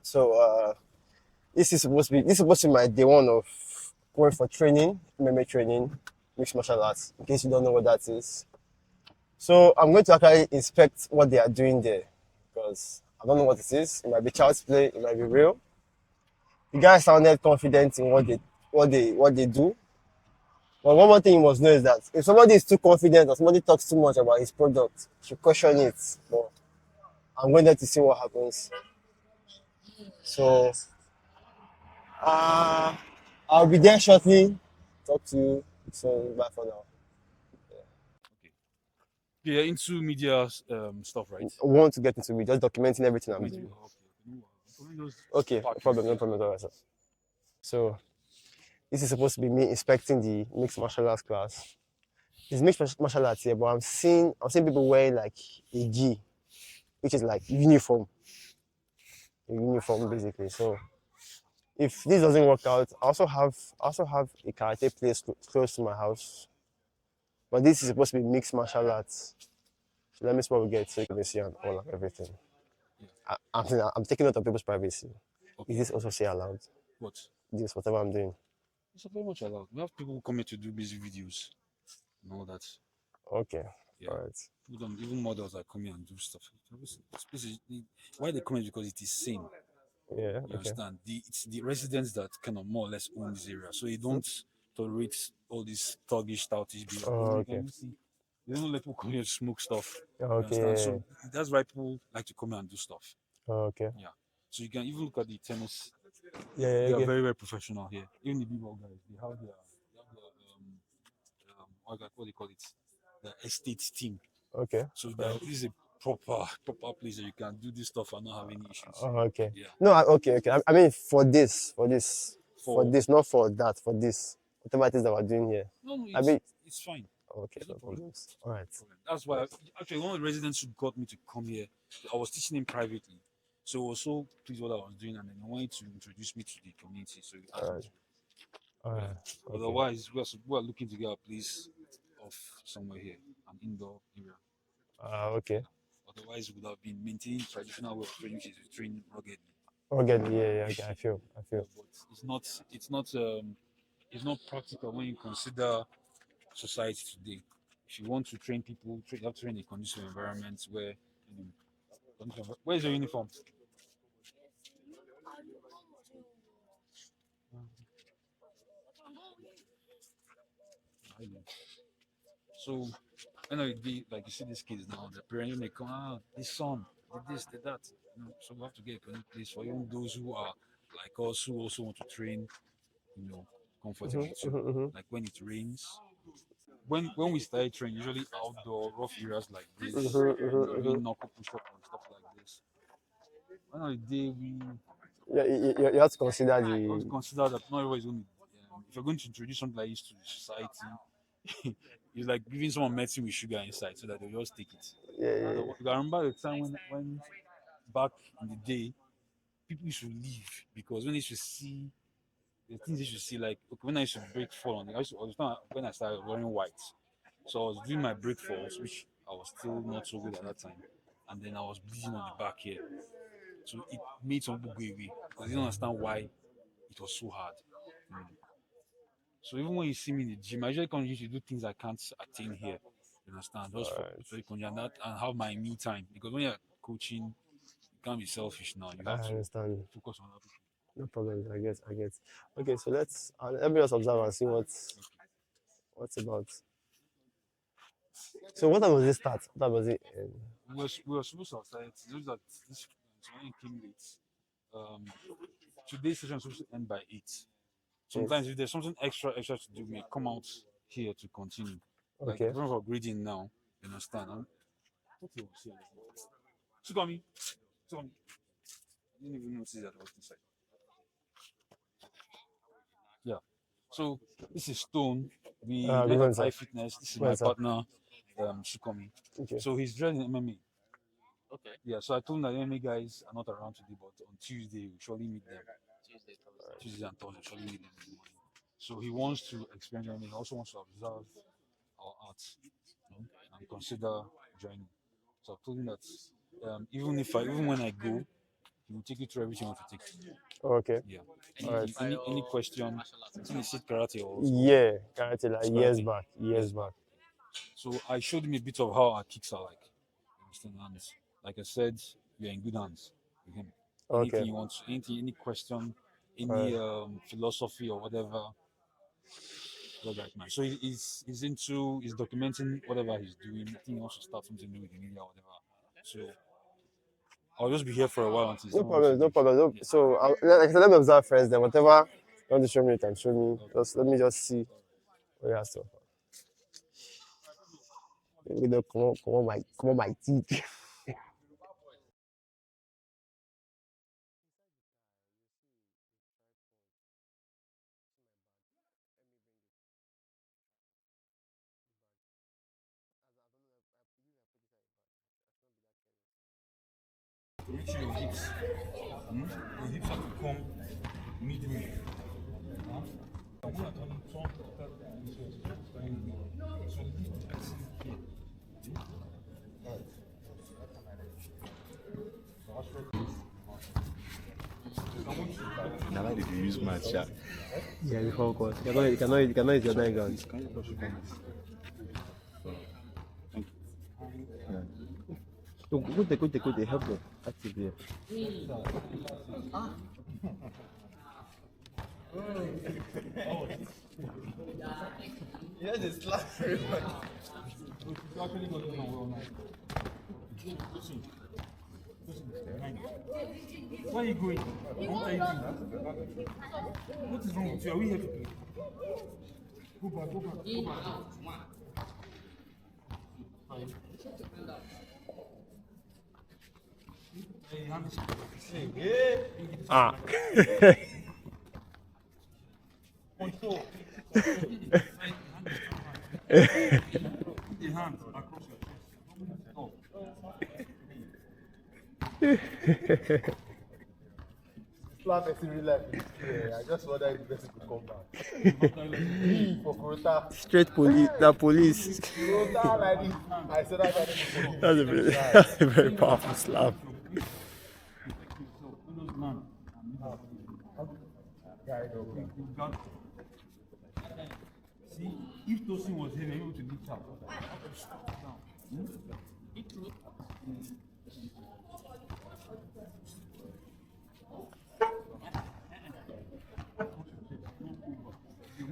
So this is supposed to be my day one of going for training, MMA training, mixed martial arts. In case you don't know what that is, so I'm going to actually inspect what they are doing there because I don't know what it is. It might be child's play, it might be real. The guy sounded confident in what they do. But one more thing you must know is that if somebody is too confident or somebody talks too much about his product, you should caution it. But I'm going there to see what happens. So uh, I'll be there shortly. Talk to you soon. Bye for now. Okay. Yeah, into media stuff, right? I want to get into me, just documenting everything I'm Documentary. doing. Oh, okay, okay. No, I'm those Okay, no part problem, no yeah. problem at all, sir. So this is supposed to be me inspecting the mixed martial arts class. It's mixed martial arts here, but I'm seeing people wearing like a gi, which is like a uniform basically. So if this doesn't work out, I also have a karate place close to my house, but this is supposed to be mixed martial arts. So let me see what we get so you can see and all of everything. Yeah. I'm taking note of people's privacy. Is Okay. this also say allowed? What? This whatever I'm doing. It's very much allowed. We have people who come here to do basic videos and all that. Okay, Yeah. all right. People don't, even models that come here and do stuff. It's basically, why they come here is because it is sane. Yeah. You Okay. understand? It's the residents that kind of more or less own this area. So you don't tolerate all this thuggish, stoutish behavior. Because Oh, you okay. can see they don't let people come here to smoke stuff. You understand? Okay. So that's why people like to come here and do stuff. Okay. Yeah. So you can even look at the tennis. Yeah. Yeah. They are Okay. very, very professional here. Even the b-ball guys, they have their what do you call it? The estate team. Okay. So All right. this is a proper place that you can do this stuff and not have any issues. Oh, okay. Yeah. No. Okay. Okay. I mean, for For this, not for that. For this, whatever it is that we're doing here. no, I mean, it's fine. okay. There's no No problem. problems. All right. Problem. That's All why right. actually one of the residents who got me to come here, I was teaching him privately. So he was so pleased what I was doing and then he wanted to introduce me to the community. So he All asked me right. to. All Yeah. right. Okay. Otherwise we are looking to get a place off somewhere here, an indoor area. Okay. Yeah. Otherwise we would have been maintaining traditional way of training, which is to train ruggedly. Okay. Yeah. Yeah. Okay. I feel. I Yeah, feel. but it's not practical when you consider society today. If you want to train people, you have to train in conducive environments where you where's your uniform? So I know like you see these kids now, the parents may come, this son did this, did that. So we have to get a clean place for even those who are like us who also want to train, comfortably too. Mm-hmm. Like when it rains. When we started training, usually outdoor rough areas like this, Mm-hmm. Mm-hmm. doing Mm-hmm. knuckle push up and stuff like this. One of the day we Yeah. You have to consider want to the. consider that not everybody is going to, if you're going to introduce something like this to society, it's like giving someone medicine with sugar inside so that they'll just take it. Yeah. Yeah. I remember the time when back in the day, people used to leave because when they used to see the things they used to see, like okay, when I used to break fall on the, I used to, when I started wearing white. So I was doing my break falls, which I was still not so good at that time. And then I was bleeding on the back here. So it made some people go away because they didn't understand why it was so hard. Mm. So even when you see me in the gym, I usually continue to do things I can't attain here. You understand? Just for Alright. so you can and that and have my me time. Because when you're coaching, you can't be selfish now. You I have to understand. focus on other people. No problem. I get. I get. Okay, so let me just observe and see what's about. So what time was it start? What time was it? We were supposed to have started. Those that this someone came late. Um, today's session is supposed to end by 8. Eight. Sometimes if there's something extra to do, we come out here to continue. Like Okay. in front of grading now, you understand? What you say? Sugami, Sugami. I didn't even notice that I was inside. Yeah. So this is Stone. We Good met at morning, High sir. Fitness. This is Good my morning, sir. partner, Sukomi. Okay. So he's joining MMA. Okay. Yeah. So I told him that MMA guys are not around today, but on Tuesday we surely meet them. Tuesday and Thursday, surely meet them in the morning. So he wants to experience MMA. He also wants to observe our art, and consider joining. So I told him that even when I go, He will take you through everything you want to take. Okay. Yeah. All right. Any question? I think he said karate also. Yeah, karate like It's years karate. back. Years Years back. back. So I showed him a bit of how our kicks are like. You understand? And like I said, you're in good hands with him. Okay. Anything you want, anything, any question, All right. any philosophy or whatever, you're the right man. So he's documenting whatever he's doing. I think he wants to start something new with the media or whatever. So I'll just be here for a while until No someone wants to problem. No leave. problem. No, Yeah. so like I said, let me observe first. Then whatever you want to show me, you can show me. Okay. Just let me just see what you have so far. You know, come on, my teeth. Make sure your hips, your hips have to come midway. Huh? Now why did you use my chat? Yeah, before God. You cannot use your nine guns. Can you touch upon this? So good, help them. Active here. Yeah, just slap everybody. Actually got it well now. Listen. Where are you going? What are you doing? What is wrong with you? Are we here to play? Go back, go back, go back. Fine. Hey, hand this. Ah. Control. Put the hand across your chest. Oh. Slap person real life. Yeah, I just wonder if the person could come back. Me for Kurota. Straight police. The police. Kurota like this. I said that guy. That's a very powerful slap. See, if Tosin was here, maybe we would reach out.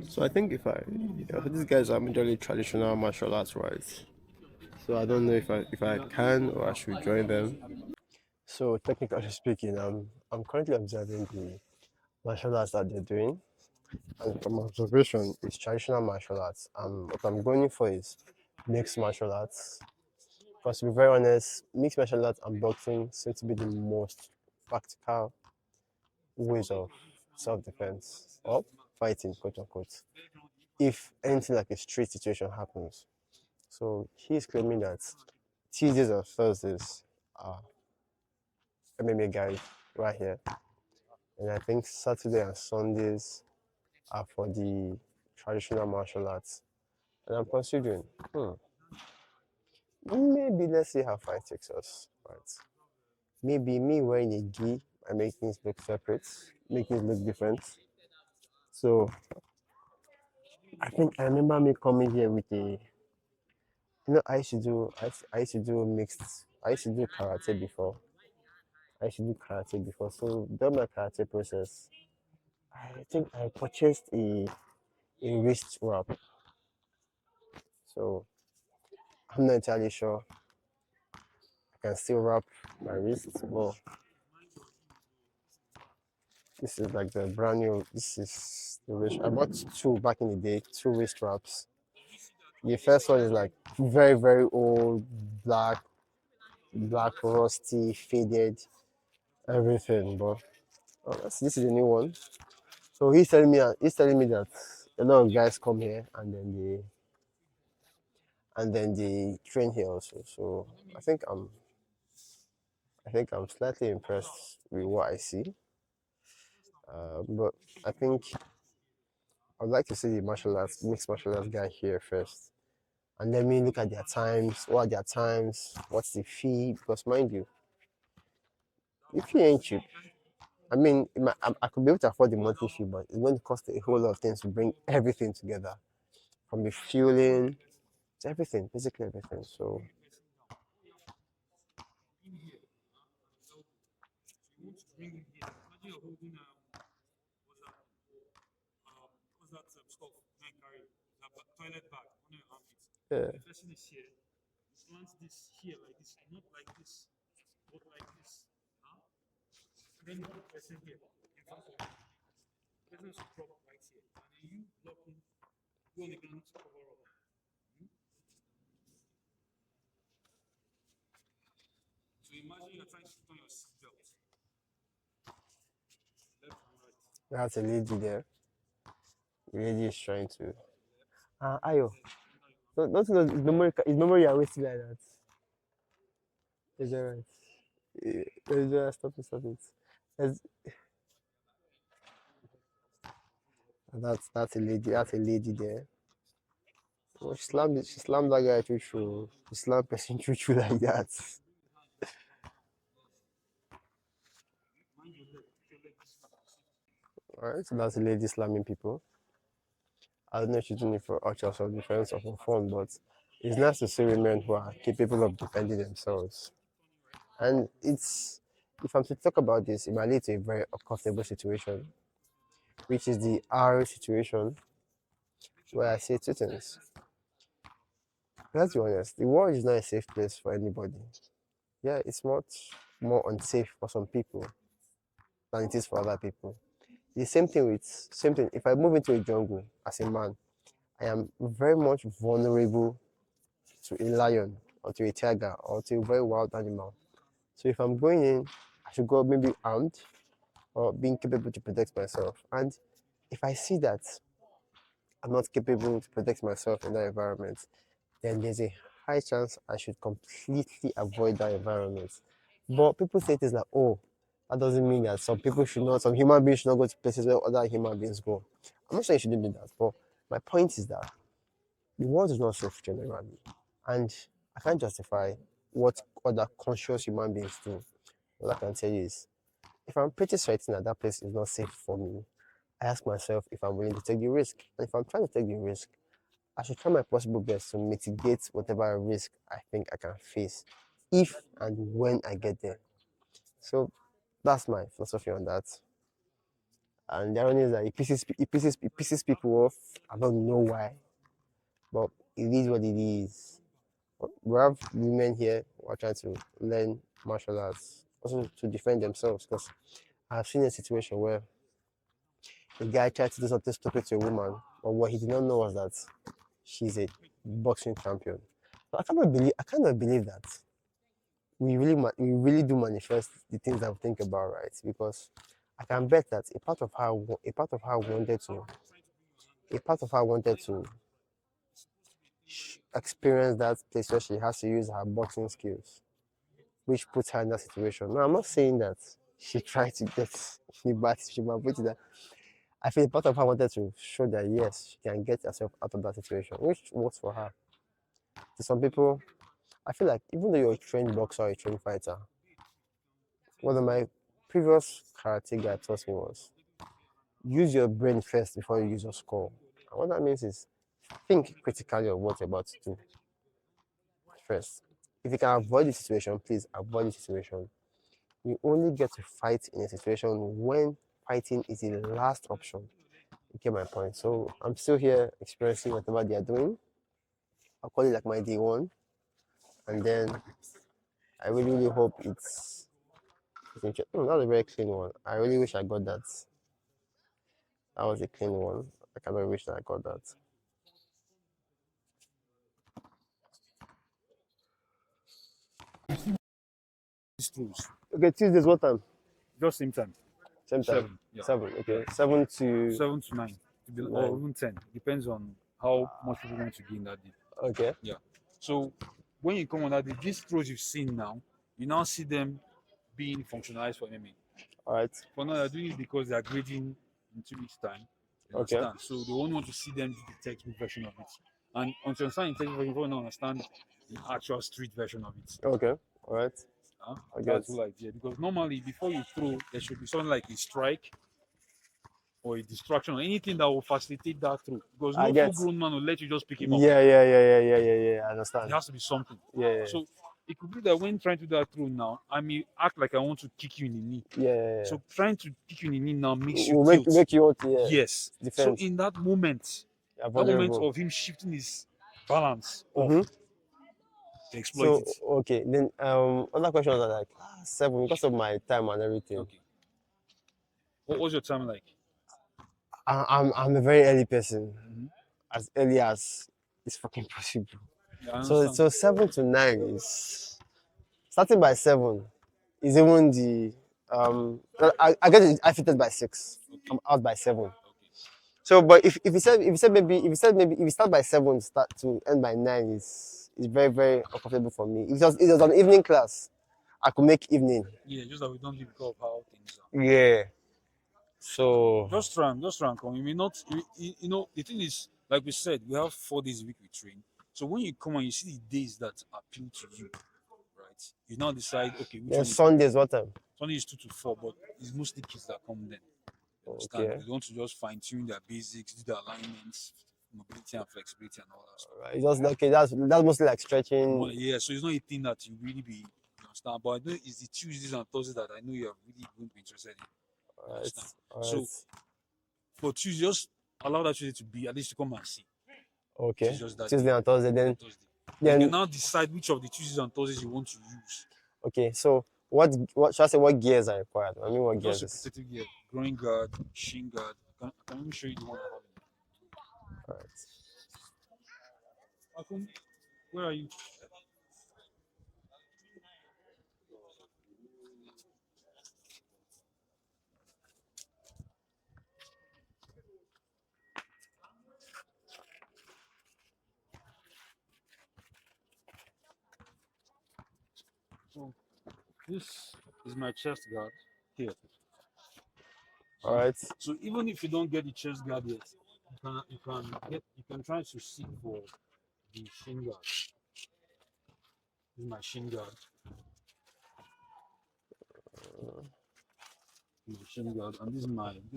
So I think these guys are majorly traditional martial arts, right? So I don't know if I can or I should join them. So technically speaking, I'm currently observing the martial arts that they're doing, and from observation, it's traditional martial arts. What I'm going for is mixed martial arts. Because to be very honest, mixed martial arts and boxing seem to be the most practical ways of self-defense or fighting, quote unquote, if anything like a street situation happens. So he's claiming that Tuesdays and Thursdays are MMA guys right here, and I think Saturday and Sundays are for the traditional martial arts. And I'm considering, maybe let's see how far it takes us. Right? Maybe me wearing a gi and make things look separate, make things look different. So I think I remember me coming here with I used to do mixed, I used to do karate before. I used to do karate before. So during my karate process, I think I purchased a wrist wrap. So I'm not entirely sure I can still wrap my wrist. Well, this is like the brand new. This is the wrist. I bought two back in the day, two wrist wraps. The first one is like very, very old, black, rusty, faded, everything. But this is the new one. So he's telling me that a lot of guys come here and then they train here also. So I think I'm I think I'm slightly impressed with what I see. But I think I'd like to see the mixed martial arts guy here first. And let me look at their times. What are their times? What's the fee? Because mind you, the fee ain't cheap. I mean, I could be able to afford the monthly fee, but it's going to cost a whole lot of things to bring everything together, from the fueling to everything, basically everything. So yeah, that's a lady there. The lady is trying to. Ayo, don't you know it's memory you're wasting like that. Is that right? Stop it, stop it. There's- that's a lady. That's a lady there. Oh, she slammed that guy through. She slammed person through like that. Alright, so that's a lady slamming people. I don't know if she's doing it for actual self-defense or for fun, but it's nice to see women who are capable of defending themselves. And if I'm to talk about this, it might lead to a very uncomfortable situation, which is the R situation, where I say two things. Let's be honest, the world is not a safe place for anybody. Yeah, it's much more unsafe for some people than it is for other people. The same thing. If I move into a jungle as a man, I am very much vulnerable to a lion or to a tiger or to a very wild animal. So if I'm going in, I should go maybe armed or being capable to protect myself. And if I see that I'm not capable to protect myself in that environment, then there's a high chance I should completely avoid that environment. But people say things like, oh, that doesn't mean that some human beings should not go to places where other human beings go. I'm not saying you shouldn't do that, but my point is that the world is not safe generally. And I can't justify what other conscious human beings do. All I can tell you is, if I'm pretty certain that that place is not safe for me, I ask myself if I'm willing to take the risk. And if I'm trying to take the risk, I should try my possible best to mitigate whatever risk I think I can face if and when I get there. So that's my philosophy on that. And the irony is that it pisses people off. I don't know why, but it is what it is. We have women here who are trying to learn martial arts, also to defend themselves. Because I've seen a situation where a guy tried to do something stupid to a woman, but what he did not know was that she's a boxing champion. But I cannot believe that we really do manifest the things that we think about, right? Because I can bet that a part of her wanted to experience that place where she has to use her boxing skills, which puts her in that situation. No, I'm not saying that she tried to get the bad situation, but put it that I feel part of her wanted to show that yes, she can get herself out of that situation, which works for her. To some people, I feel like even though you're a trained boxer or a trained fighter, one of my previous karate guy taught me was use your brain first before you use your skull. And what that means is think critically of what you're about to do first. If you can avoid the situation, please avoid the situation. You only get to fight in a situation when fighting is the last option. You get my point. So I'm still here experiencing whatever they are doing. I'll call it like my day one. And then I really, really hope that's a very clean one. I really wish I got that. That was a clean one. I cannot wish that I got that. It's close. Okay, Tuesdays, what time? Just same time. Same time. 7. Yeah. 7. Yeah. Okay. 7 to 7 to 9. Or 9. even 10. Depends on how much people want to gain that day. Okay. Yeah. So when you come on that day, these throws you've seen now, you now see them being functionalized for MMA. All right. For now, they're doing it because they're grading in 2 weeks' time. You Okay. understand? So they won't want to see them do the textbook version of it. And until you understand the textbook version, you don't understand the actual street version of it. Okay. All right. I That's the guess. whole idea. Because normally, before you throw, there should be something like a strike or a distraction or anything that will facilitate that throw. Because I no get. full-grown man will let you just pick him up. Yeah. I It understand. has to be something. Yeah. So it could be that when trying to do that throw now, I may act like I want to kick you in the knee. Yeah. So trying to kick you in the knee now makes you Will tilt. make you out. Yeah. Yes. So Defense. in that moment You're of vulnerable. him shifting his balance off, Mm-hmm. to exploit So it. okay, then other questions are like 7 because of my time and everything. Okay. What was your time like? I'm a very early person, Mhm. as early as it's fucking possible. Yeah, I So understand. 7 to 9 is starting by 7 is even the I get it, I fitted by 6. Okay. I'm out by 7. Okay. So but if if you start by 7 start to end by 9 is very very uncomfortable for me. If it was an evening class, I could make evening. Yeah, just that we don't live because of how things are. Yeah. So Just try and come. You may not, you know, the thing is, like we said, we have 4 days a week we train. So when you come and you see the days that appeal to you, right? You now decide, okay, which then one is Sundays what time? Sunday is 2 to 4, but it's mostly kids that come then. You understand? Okay. They want to just fine tune their basics, do their alignments, mobility and flexibility and all that stuff. Right. It's just okay. That's mostly like stretching. Yeah, so it's not a thing that you really be, you understand? But I know it's the Tuesdays and Thursdays that I know you are really going to be interested in. You Alright. understand? Alright. So for Tuesday, just allow that Tuesday to be at least to come and see. Okay. It's just that Tuesday day, and Thursday. Then Thursday. You can then now decide which of the Tuesdays and Thursdays you want to use. okay. So what should I say? What gears are required? I mean, what gears Just a is? protective gear, groin guard, shin guard. I can even show you the one I have. Alright. Akun, where are you? So this is my chest guard here. Alright. So even if you don't get the chest guard yet, you can try to seek for the shin guard. This is my shin guard. This is my shin guard, and these are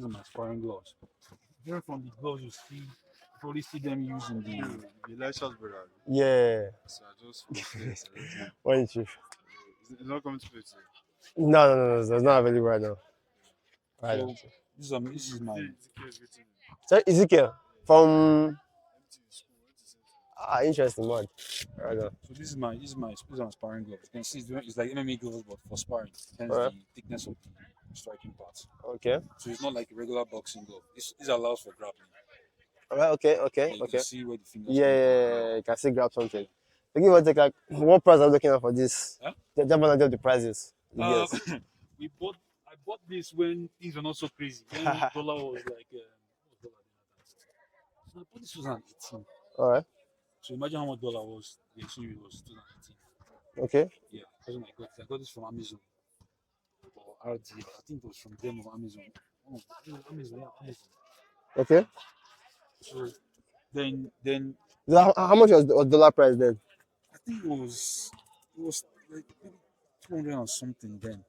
my sparring gloves. Different from the gloves you probably see them using the Elisha's brother. Yeah. So I just yes, What is it? it's not coming to play today. No. It's not available right now. Right. So this is my So Ezekiel from interesting man. Right now. so this is my sparring gloves. You can see it's like MMA gloves but for sparring. Hence Alright. the thickness of the striking part. Okay. So it's not like a regular boxing glove. This allows for grappling. Alright. Okay. Yeah, you Okay. can see where the fingers come Yeah. You can still grab something. Give me like what price are you looking at for this? Huh? The Jump and the prices. from. Yes. I bought this when things were not so crazy. When dollar was like what was dollar then at that time? So I bought this 2018. Alright. So imagine how much dollar was the exchange rate was 2018. Okay. Yeah, that's when I got this. I got this from Amazon or RD. I think it was from them or Amazon. Oh, Amazon, yeah, Amazon. Okay. So then So how much was dollar price then? I think it was like maybe 200 and something then.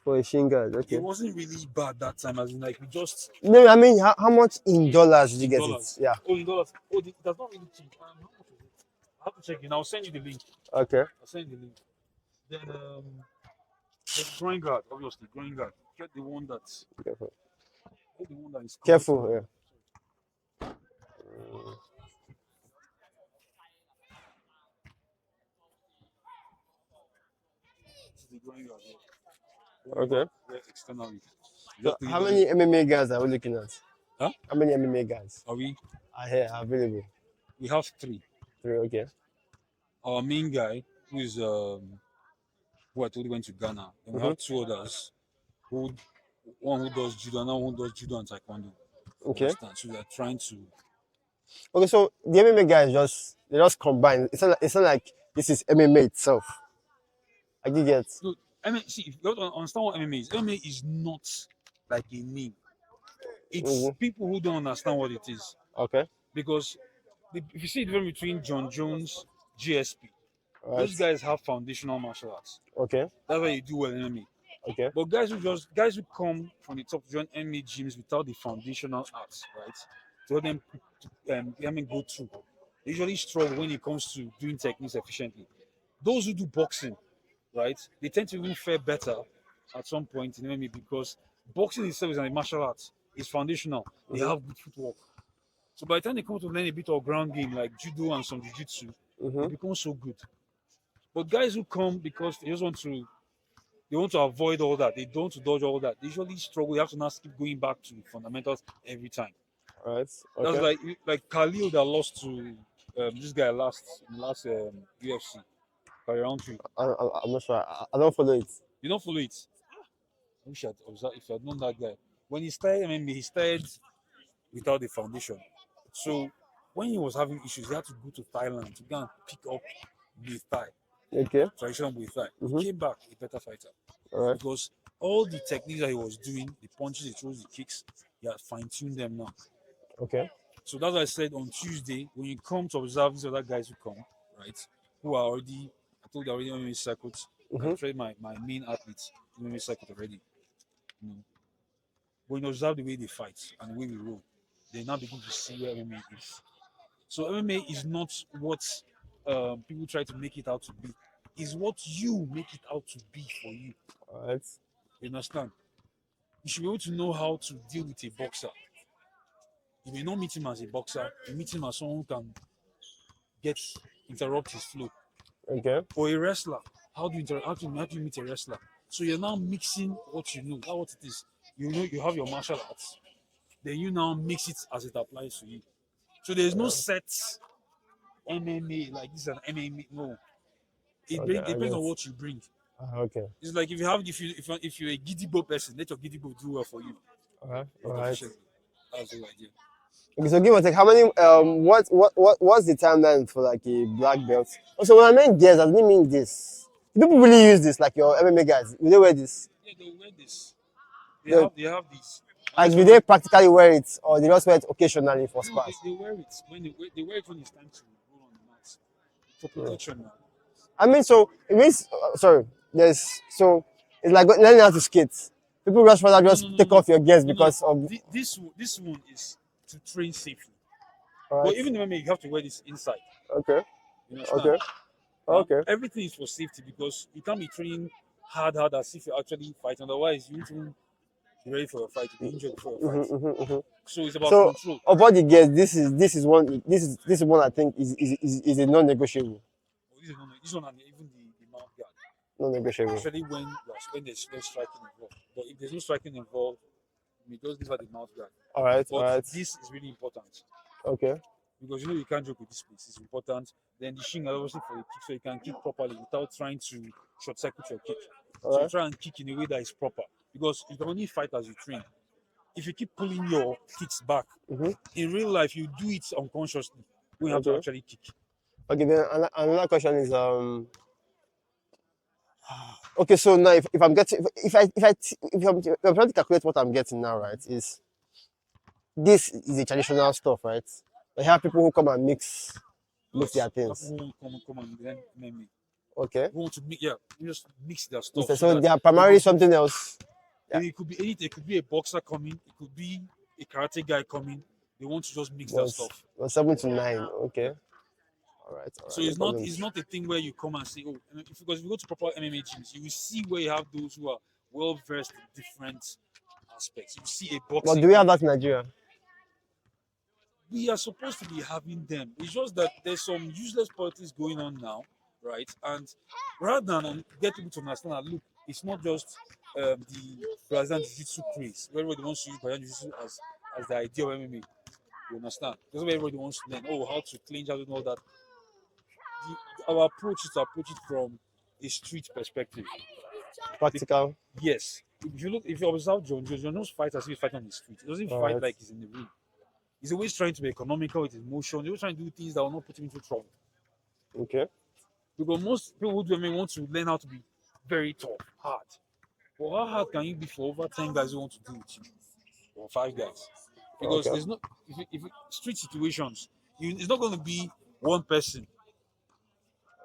For a shin guard, It okay. wasn't really bad that time, as in like we just No, I mean how much in dollars did you in get dollars. it? Yeah. Oh, in dollars. Oh, it does not really change. How much is it? I have to check it. I'll send you the link. Okay. I'll send you the link. Then the groin guard, obviously groin guard. Get the one that's Careful. get the one that is Careful, yeah. This is the groin guard. Yeah. Okay. Yeah, externally. So Just how many MMA guys are we looking at? Huh? How many MMA guys Are we? are here available? We have 3. 3, okay. Our main guy, who is who I told you went to Ghana. Then we have 2 others. One who does judo, and one who does judo and taekwondo. Okay. Understand? So we are trying to. Okay, so the MMA guys they just combine. It's not like this is MMA itself. I can get. Look, see, if you have to understand what MMA is. MMA is not like a name. It's people who don't understand what it is. Okay. Because if you see the difference between John Jones, GSP, All Those right. guys have foundational martial arts. Okay. That's why you do well in MMA. Okay. But guys who come from the top to join MMA gyms without the foundational arts, right? To help them go through. They usually struggle when it comes to doing techniques efficiently. Those who do boxing, right? They tend to even fare better at some point in MMA because boxing itself is a martial art. It's foundational. They Mm-hmm. have good footwork. So by the time they come to learn a bit of ground game like judo and some jiu-jitsu, they Mm-hmm. become so good. But guys who come because they want to avoid all that, they don't want to dodge all that, they usually struggle. You have to now keep going back to fundamentals every time. All right. That's Okay. like Khalil that lost to this guy last UFC, round three. I'm not sure. I don't follow it. You don't follow it. I wish I'd observed if I'd known that guy. When he started MMA, he started without the foundation. So when he was having issues, he had to go to Thailand to go and pick up Muay Thai, Okay. traditional Muay Thai. He Mm-hmm. came back a better fighter All right. because all the techniques that he was doing, the punches, the throws, the kicks, he has fine-tuned them now. Okay. So that's why I said on Tuesday, when you come to observe these other guys who come, right, who are already, I told you already MMA circuits, I Mm-hmm. trained my main athletes in MMA circuit already. You know, when you observe the way they fight and the way we roll, they now begin to see where MMA is. So MMA is not what people try to make it out to be. It's what you make it out to be for you. All right. You understand? You should be able to know how to deal with a boxer. You may not meet him as a boxer, you meet him as someone who can get interrupt his flow. Okay. For a wrestler, how do you meet a wrestler? So you're now mixing what you know. That's what it is. You know you have your martial arts, then you now mix it as it applies to you. So there's no set MMA like this is an MMA. No, Okay. it I depends on guess. what you bring. Okay. It's like if you're a giddy person, let your giddy do well for you. All right. All Work right. efficiently. That's the whole idea. Okay. So give or take, how many? What's the timeline for like a black belt? Also, when I meant this, I didn't mean this. Do people really use this? Like your MMA guys, will they wear this? Yeah, they wear this. They, They have these. like, Unless do you they want practically wear it, or they just wear it occasionally for to, no, spars? they wear it when they wear it when it's time to roll on the mat for protection now. I mean, so it means sorry. There's so it's like learning how to skate. People rush for that, No, just no, no, take no, off your gears no, no. because of. This one is to train safely. All But right. even in MMA, you have to wear this inside. Okay. You Okay. understand? Okay. Everything is for safety because you can't be training hard as if you're actually fighting. Otherwise, you won't be ready for a fight. You'll be injured before a fight. So it's about So control. of all the gears, this is one I think is a non-negotiable. But this one and even the mount guard. Non-negotiable. Especially when there's no striking involved. But if there's no striking involved, we just leave out the mouth guard. All right. All But right. this is really important Okay. because you know you can't joke with this place. It's important. Then the shin are obviously for the kick, so you can kick properly without trying to short circuit your kick. All So you right. try and kick in a way that is proper because you can only fight as you train. If you keep pulling your kicks back Mm-hmm. in real life, you do it unconsciously. We have to Okay. actually kick. Okay. Then another question is Okay. So now if I'm getting if I'm trying to calculate what I'm getting now, right, is this is the traditional stuff, right? I have people who come and mix their Yes, things. people who come and learn MMA. Okay. Who want to mix, yeah, we just mix their stuff so So that they are they primarily go both. something else. Yeah. It could be anything. It could be a boxer coming. It could be a karate guy coming. They want to just mix their Was stuff. 7 to 9. Okay. Yeah. All right. All So right. No it's problems. not a thing where you come and say, oh, because if you go to proper MMA gyms, you will see where you have those who are well versed in different aspects. You see a But boxing do we have guy. that in Nigeria? We are supposed to be having them. It's just that there's some useless politics going on now, right? And rather than get people to understand that, look, it's not just the Brazilian Jiu-Jitsu craze, where everybody wants to use Brazilian Jiu-Jitsu as the idea of MMA. You understand? That's why everybody wants to learn. Oh, how to clinch, how to know that. Our approach is to approach it from a street perspective. The, Practical. yes. If you observe John Jones fights as if he's fighting on the street. He doesn't All fight right. like he's in the ring. He's always trying to be economical with his motion. He's always trying to do things that will not put him into trouble. Okay. Because most people who do MMA want to learn how to be very tough, hard. But how hard can you be for over 10 guys who want to do with you? Or 5 guys? Because Okay. there's no, street situations, it's not going to be one person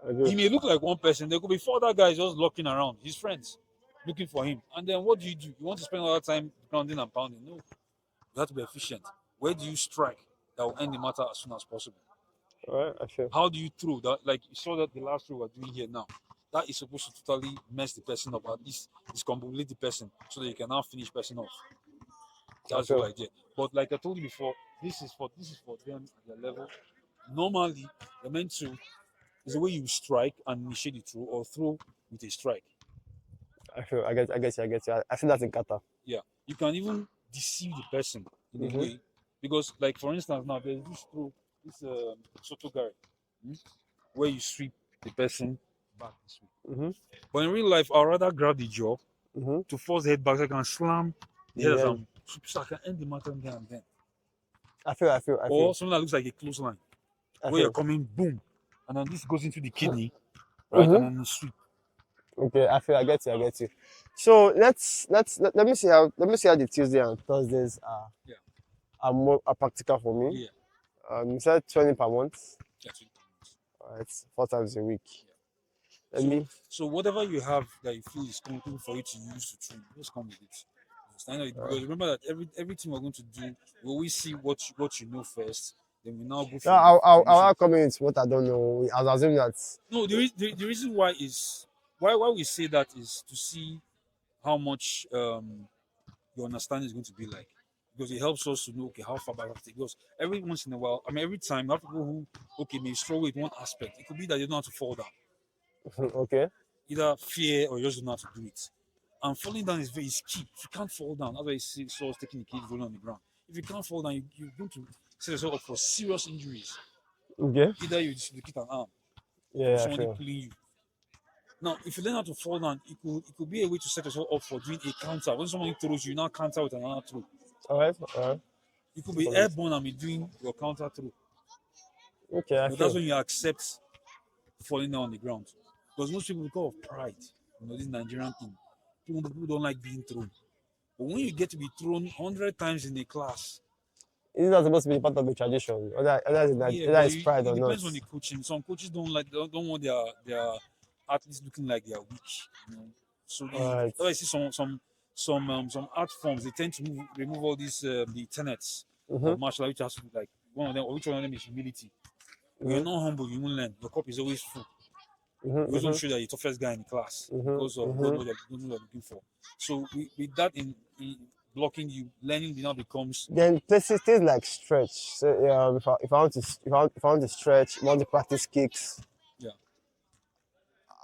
I He agree. may look like one person. There could be 4 other guys just looking around, his friends, looking for him. And then what do? You want to spend all that time grounding and pounding? No, you have to be efficient. Where do you strike that will end the matter as soon as possible? All right, I feel. How do you throw that? Like you saw that the last throw we're doing here now. That is supposed to totally mess the person up, at least discombobulate the person so that you can now finish person off. I That's the whole feel. idea. But like I told you before, this is for them at their level. Normally, they're meant to is the way you strike and initiate the throw or throw with a strike. I feel. I get you. I feel that's in kata. Yeah, you can even deceive the person in a Mm-hmm. way because, like for instance, now there's this throw, this soto guy, where you sweep the person back this way. Mm-hmm. But in real life, I'd rather grab the jaw Mm-hmm. to force the head back so I can slam the head as Yeah. I'm so I can end the matter there and then. I feel. I feel. I Or feel. something that looks like a close line I where you're feel. coming, boom, and then this goes into the kidney, right? And Mm-hmm. then you sweep. Okay, I feel. I get you. I get you. So let me see how the Tuesday and Thursdays Yeah. are practical for me. Yeah. You said 20 per month. That's it. All right, 4 times a week. Let So, me. so whatever you have that you feel is comfortable for you to use to train, just come with it. Understand it? Because remember that everything we're going to do, we always see what you know first. Then we now go No, for the I'll information. not come in with what I don't know. I was assuming that. No, the reason why is why we say that is to see how much your understanding is going to be like. Because it helps us to know okay how far back I have to take. Because every once in a while, I mean every time you have people who may struggle with one aspect. It could be that they don't know how to fall down. Okay. Either fear or you just don't know how to do it. And falling down is key. If you can't fall down, that's why you see us taking the kids rolling on the ground. If you can't fall down, you're going to set yourself up for serious injuries. Okay. Either you dislocate an arm from Yeah, I somebody feel. pulling you. Now, if you learn how to fall down, it could be a way to set yourself up for doing a counter. When someone throws you, now counter with another throw. All right. All right. You could No be problems. airborne and be doing your counter throw. Okay, I But that's feel. when you accept falling down on the ground. Because most people, because of pride, this Nigerian thing, people don't like being thrown. But when you get to be thrown 100 times in a class, It's not supposed to be part of the tradition, yeah, whether but it's pride it or not. depends on the coaching. Some coaches don't want their athletes looking like they are weak. So All right. that's why I see some art forms they tend to remove all these the tenets Mm-hmm. of martial art, which has to be like which one of them is humility. When you're Mm-hmm. not humble, you won't learn. Your cup is always full. You always want Mm-hmm. to show that you're the toughest guy in the class because Mm-hmm. of God Mm-hmm. knows what you're looking for. So with that in blocking you, learning now becomes Then places things like stretch. So if I want to stretch, want to practice kicks. yeah.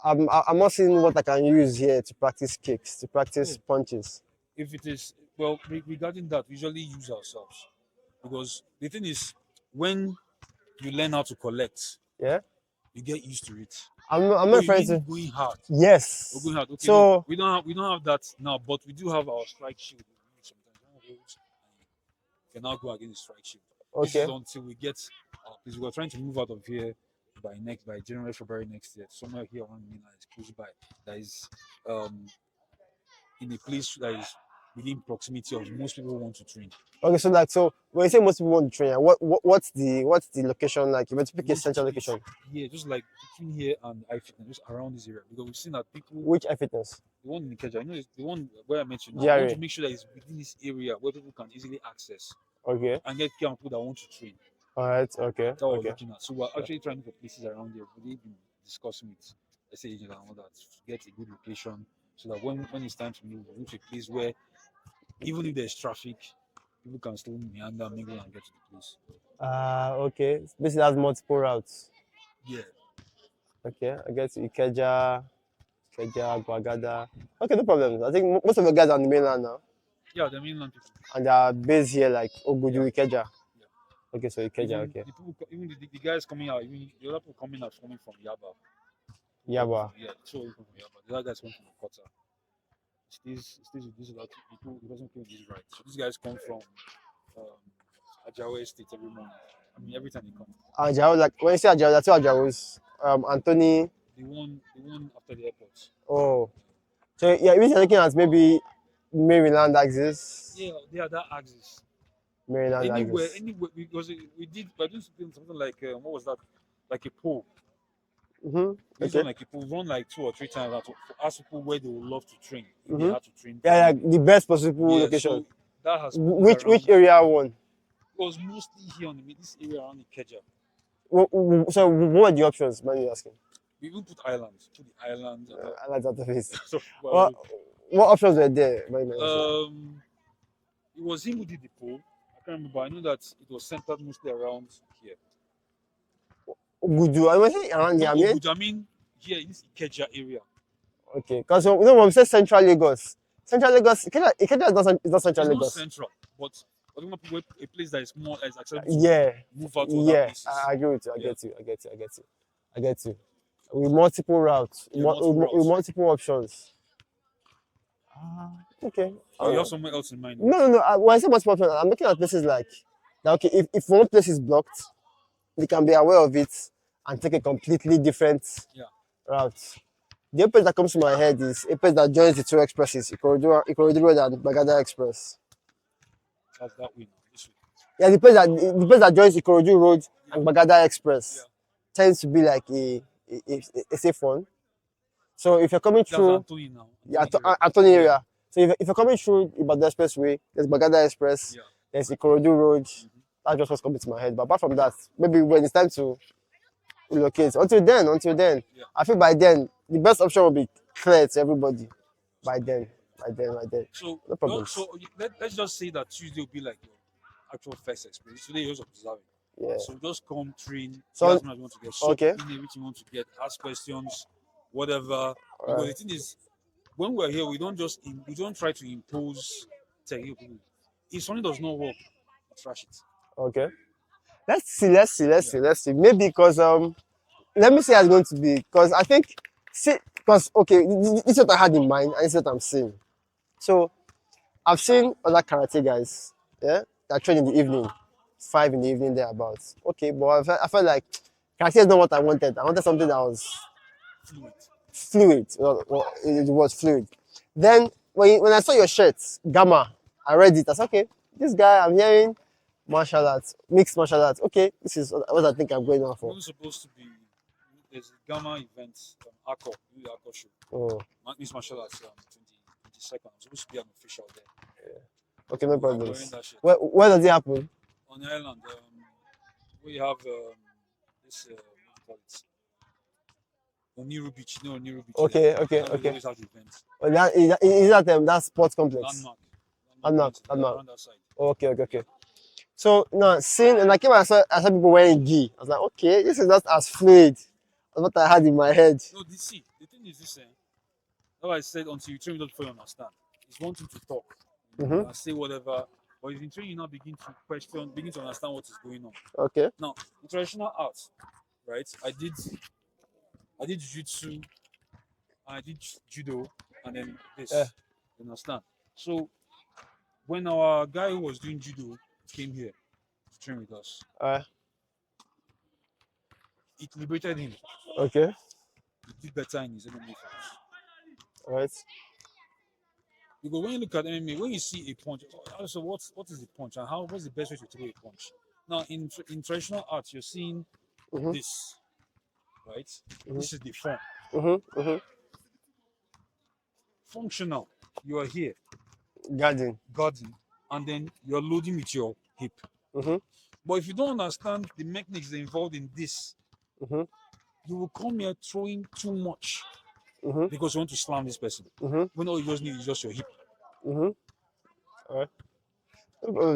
I'm not seeing what I can use here to practice kicks, to practice Oh, punches. if it is well regarding that, we usually use ourselves because the thing is when you learn how to collect, Yeah. you get used to it. I'm Oh, not you referring mean to. going hard? We're Yes. going hard. Okay, no, So we don't have that now, but we do have our strike shield. Sometimes one holds and you can now go against the strike shield. This is okay. until we get because we're trying to move out of here by January, February next year. Somewhere here around Mina is close by. That is um in a place that is within proximity of most people who want to train. Okay. So when you say most people want to train, what's the location like? You want to pick We a want to central keep it location. here, just like between here and iFitness, just around this area, because we've seen that people, Which fitness? the one in Ikeja, the one where I mentioned now, we want GRA. to make sure that it's within this area where people can easily access Okay. and get care of people that want to train. All right. Okay. That's what we're Okay. looking at. So we're actually trying for places around there. We've been discussing with estate agents and all that to get a good location so that when it's time to move, we move to a place where even if there's traffic, people can still meander, mingle, and get to the place. Okay. Basically, has multiple routes. Yeah. Okay. I guess Ikeja, Guagada. Okay, no problem. I think most of the guys are on the mainland now, Yeah, the mainland people. and they are based here like Yeah. Ogudu, Ikeja. Yeah. Okay, so Ikeja. Even Okay. the people, even the guys coming out, even the other people coming from Yaba. Yaba. Yeah, so people from Yaba. The other guys come from Okota. It stays with these other people. He doesn't claim this right. So these guys come from um, Ajawa State every morning. I mean, every time they come. Ajao, like when you say Ajao, that's what Ajao is. Anthony. The one after the airport. Oh, so yeah, if you're looking at maybe Maryland axis, Yeah, they are that axis. Maryland Anywhere, axis. anywhere, because we did, but doing something like, what was that? Like a pole. This Okay. one, like people run like 2 or 3 times out to ask people where they would love to train if they Mm-hmm. had to train. Yeah, yeah, the best possible Yeah, location. so that has pulled Which around. area one? It was mostly here on this area around Ikeja. So what were the options? Man, you asking? We even put islands, put the islands and I like that face. so, What well, what options were there? Man, you asking? it was him who did the poll. I can't remember. I know that it was centered mostly around here. Gudu. I was saying around No, here. I mean, Oguja, I mean here in this Ikeja area. okay, because you know when we say Central Lagos, Central Lagos, Ikeja is not Central It's not Lagos. central, but I think a place that is more as accessible to Yeah, move out to other yeah, places. I agree with you. I Yeah. get you. I get you. I get you. I get you. With multiple routes, Yeah, multiple with routes. multiple options. Okay. Or you have somewhere else in mind? No, no, no. When I say multiple options, I'm looking at places like, okay, if one place is blocked, they can be aware of it and take a completely different Yeah. route. The only place that comes to my head is a place that joins the two expresses, Ikorodu Road and Bagada Express. That's that way now. This way. Yeah, the place that joins Ikorodu Road and Bagada Express tends to be like a safe one. So if you're coming That's through, Antony now. yeah, Antony area. Atoni area. So if you're coming through Ibadan Expressway, there's Bagada Express, Yeah. there's Ikorodu Road. That's just what's coming to my head. But apart from that, maybe when it's time to relocate. Until then, Yeah. I feel by then the best option will be clear to everybody. By then. So, No problems. let's just say that Tuesday will be like your actual first experience. Today you're just observing. Yeah. So just come train. So- Get as much as you want to get. Soak okay. in everything you want to get. Ask questions, whatever. Because Alright. the thing is, when we're here, we don't try to impose technique. If something does not work, we trash it. Okay. Let's see. Maybe because let me see how it's going to be. Because I think because okay, this is what I had in mind and this is what I'm seeing. So I've seen other karate guys, yeah, that train in the evening, 5 in the evening thereabouts. Okay, but I felt like karate is not what I wanted. I wanted something that was fluid. Well, it was fluid. Then when I saw your shirt, Gamma, I read it. I said, okay, this guy I'm hearing martial arts, mixed martial arts. Okay, this is what I think I'm going on for. We're supposed to be. There's a Gamma event, Akko, the Akko show. Oh, Miss Martial Arts 22nd. I'm supposed to be an official there. okay, no I'm wearing problems. that shit. Where does it happen? On the island, we have this what do you call it? Oniru Beach. You know Oniru Beach. Okay. We always have the events. Well, is that sports complex? Landmark. Landmark. Around that side. Okay. So now seeing and I came and I saw people wearing gi. I was like, okay, this is not as fluid as what I had in my head. No, the thing is this. How I said until you train before you understand. It's one thing to talk, say whatever. But if you train, you now begin to question, begin to understand what is going on. Okay. Now, in traditional arts, right? I did jiu-jitsu, I did judo, and then this. Yeah. You understand? So when our guy who was doing judo came here to train with us, it liberated him. Okay. He did better in his MMA fights. Alright. Because when you look at MMA, when you see a punch, so what is the punch and what's the best way to throw a punch? Now in traditional arts, you're seeing this, right? This is the form. Functional, you are here, Guarding, and then you're loading with your hip. But if you don't understand the mechanics involved in this, you will come here throwing too much because you want to slam this person. When all you just need is just your hip. Alright.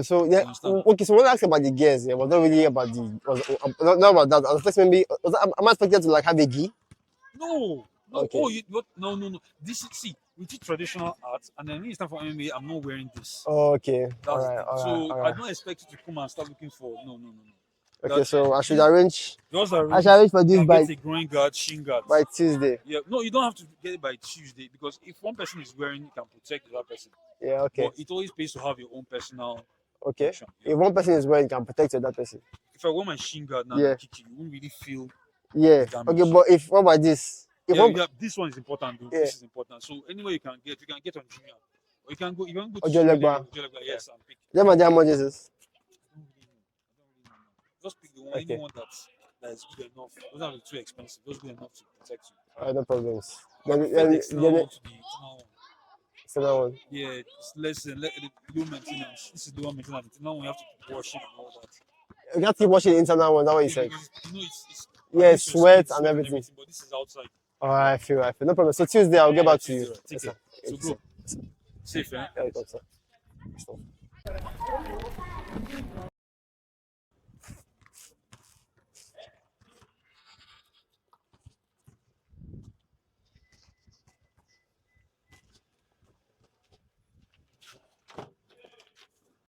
So yeah, okay. So when I asked about the gears, it was not really about not about that. I was expecting maybe am I expected to like have a gi? No. Okay. Oh, no. This is we teach traditional art, and then when it's time for MMA, I'm not wearing this. Okay. All right. I don't expect you to come and start looking for no. Okay, so I should arrange. Just I should arrange for this by get a groin guard, shin guard. by Tuesday. Yeah, no, you don't have to get it by Tuesday because if one person is wearing, it can protect the other person. Yeah. Okay. But it always pays to have your own personal. Okay. Protection. Yeah. If one person is wearing, can protect the other person. If I wear my shin guard now, Yeah. kick you won't really feel. Yeah. damage. Okay, but if what about this? If This one is important, though. Yeah. This is important. So anywhere you can get on junior, or you can go to Ojolegba. yes, and pick. How much is this? I don't really know. Just pick the one, Okay. anyone that that is good enough. It doesn't have to be too expensive. Just good enough to protect you. No problems. I prefer the external one to the internal one. External one. Yeah, it's less low maintenance. This is low maintenance. The internal one you have to wash it and all that. You have to keep watching the internal one. That's what you Yeah, said. because it's Yeah, against your sweat skin, and everything. but this is outside. I feel. No problem. So Tuesday, I'll get Yeah, back to you. Tuesday, right. Take Yes, care. sir. So go. Safe, eh? Yeah, welcome, sir.